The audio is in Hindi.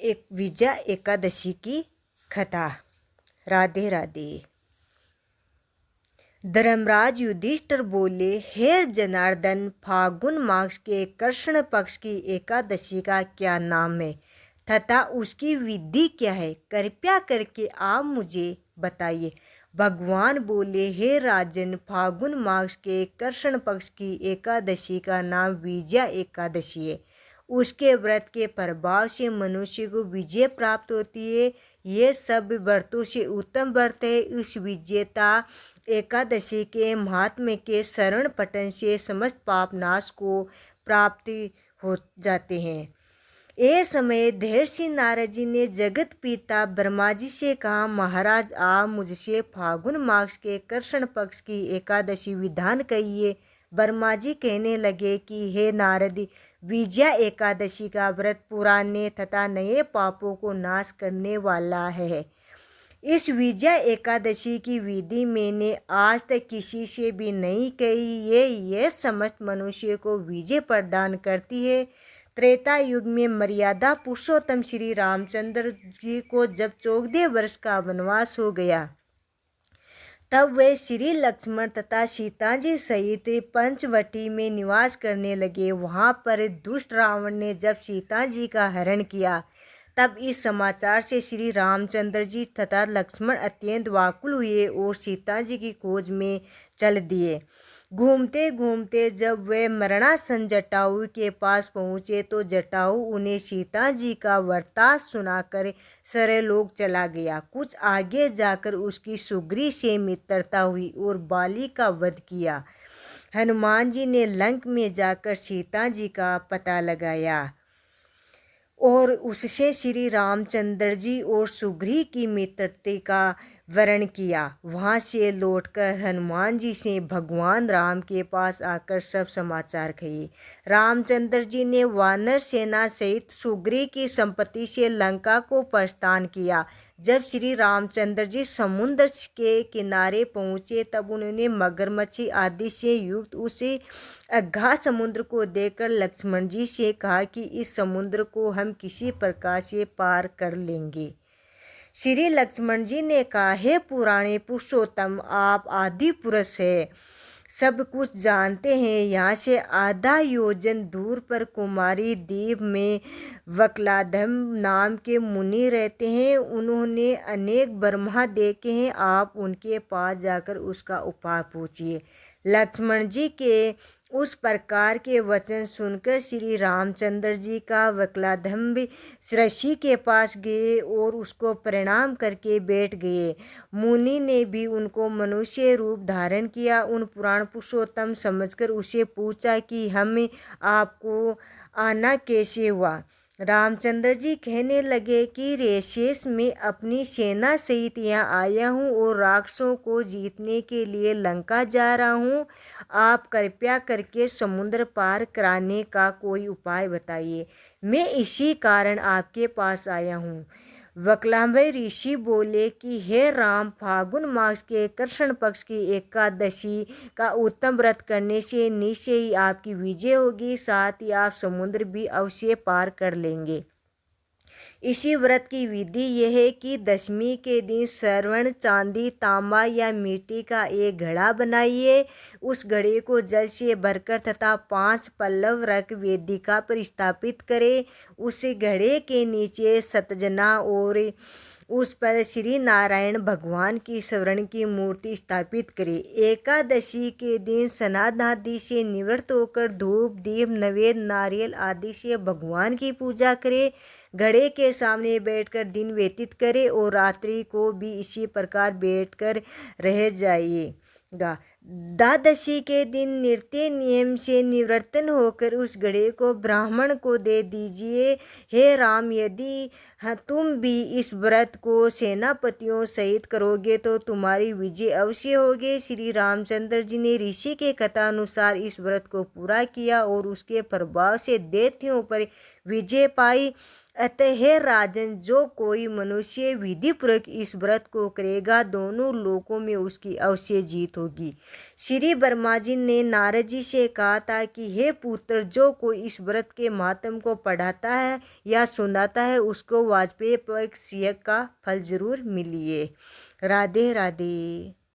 एक विजया एकादशी की कथा। राधे राधे। धर्मराज युधिष्ठिर बोले, हे जनार्दन, फागुन मास के कृष्ण पक्ष की एकादशी का क्या नाम है तथा उसकी विधि क्या है? कृपया करके आप मुझे बताइए। भगवान बोले, हे राजन, फागुन मास के कृष्ण पक्ष की एकादशी का नाम विजया एकादशी है। उसके व्रत के प्रभाव से मनुष्य को विजय प्राप्त होती है। ये सब व्रतों से उत्तम व्रत है। इस विजयता एकादशी के महात्म्य के शरण पठन से समस्त पाप नाश को प्राप्ति हो जाते हैं। एक समय देवर्षि नारद जी ने जगत पिता ब्रह्मा जी से कहा, महाराज, आप मुझसे फागुन मास के कृष्ण पक्ष की एकादशी विधान कहिए। ब्रह्मा जी कहने लगे कि हे नारद, विजया एकादशी का व्रत पुराने तथा नए पापों को नाश करने वाला है। इस विजया एकादशी की विधि मैंने आज तक किसी से भी नहीं कही। ये समस्त मनुष्य को विजय प्रदान करती है। त्रेता युग में मर्यादा पुरुषोत्तम श्री रामचंद्र जी को जब 14 वर्ष का वनवास हो गया, तब वे श्री लक्ष्मण तथा सीता जी सहित पंचवटी में निवास करने लगे। वहाँ पर दुष्ट रावण ने जब सीता जी का हरण किया, तब इस समाचार से श्री रामचंद्र जी तथा लक्ष्मण अत्यंत व्याकुल हुए और सीता जी की खोज में चल दिए। घूमते घूमते जब वे मरणासन जटायु के पास पहुँचे, तो जटायु उन्हें सीता जी का वृत्तांत सुनाकर सरलोक चला गया। कुछ आगे जाकर उसकी सुग्री से मित्रता हुई और बाली का वध किया। हनुमान जी ने लंक में जाकर सीता जी का पता लगाया और उससे श्री रामचंद्र जी और सुग्री की मित्रता का वर्ण किया। वहाँ से लौटकर हनुमान जी से भगवान राम के पास आकर सब समाचार कहे। रामचंद्र जी ने वानर सेना सहित सुग्री की संपत्ति से लंका को प्रस्थान किया। जब श्री रामचंद्र जी समुद्र के किनारे पहुँचे, तब उन्होंने मगरमच्छ आदि से युक्त उस अगाध समुद्र को देखकर लक्ष्मण जी से कहा कि इस समुद्र को हम किसी प्रकार से पार कर लेंगे। श्री लक्ष्मण जी ने कहा, हे पुराणे पुरुषोत्तम, आप आदि पुरुष है, सब कुछ जानते हैं। यहाँ से आधा योजन दूर पर कुमारी द्वीप में वक्लाधम नाम के मुनि रहते हैं। उन्होंने अनेक ब्रह्मा देखे हैं। आप उनके पास जाकर उसका उपाय पूछिए। लक्ष्मण जी के उस प्रकार के वचन सुनकर श्री रामचंद्र जी का वक्लाधम ऋषि के पास गए और उसको प्रणाम करके बैठ गए। मुनि ने भी उनको मनुष्य रूप धारण किया। उन पुराण पुरुषोत्तम समझकर उसे पूछा कि हमें आपको आना कैसे हुआ। रामचंद्र जी कहने लगे कि ऋषेश में अपनी सेना सहित यहाँ आया हूँ और राक्षसों को जीतने के लिए लंका जा रहा हूँ। आप कृपया करके समुद्र पार कराने का कोई उपाय बताइए। मैं इसी कारण आपके पास आया हूँ। वक्लाम्ब ऋषि बोले कि हे राम, फागुन मास के कृष्ण पक्ष की एकादशी का उत्तम व्रत करने से निश्चय ही आपकी विजय होगी, साथ ही आप समुद्र भी अवश्य पार कर लेंगे। इसी व्रत की विधि यह है कि दशमी के दिन स्वर्ण, चांदी, तांबा या मिट्टी का एक घड़ा बनाइए। उस घड़े को जल से भरकर तथा 5 पल्लव रख वेदिका पर स्थापित करें। उस घड़े के नीचे सतजना और उस पर श्री नारायण भगवान की स्वर्ण की मूर्ति स्थापित करें। एकादशी के दिन स्नान आदि से निवृत्त होकर धूप, दीप, नैवेद्य, नारियल आदि से भगवान की पूजा करें। घड़े के सामने बैठकर दिन व्यतीत करें और रात्रि को भी इसी प्रकार बैठकर रह जाइएगा। द्वादशी के दिन नृत्य नियम से निवृत्तन होकर उस घड़े को ब्राह्मण को दे दीजिए। हे राम, यदि तुम भी इस व्रत को सेनापतियों सहित करोगे तो तुम्हारी विजय अवश्य होगी। श्री रामचंद्र जी ने ऋषि के कथा अनुसार इस व्रत को पूरा किया और उसके प्रभाव से दैत्यों पर विजय पाई। अतः हे राजन, जो कोई मनुष्य विधिपूर्वक इस व्रत को करेगा, दोनों लोकों में उसकी अवश्य जीत होगी। श्री ब्रह्मा जी ने नारद जी से कहा था कि हे पुत्र, जो कोई इस व्रत के महात्म को पढ़ाता है या सुनाता है उसको वाजपेयी पर का फल जरूर मिलिए। राधे राधे।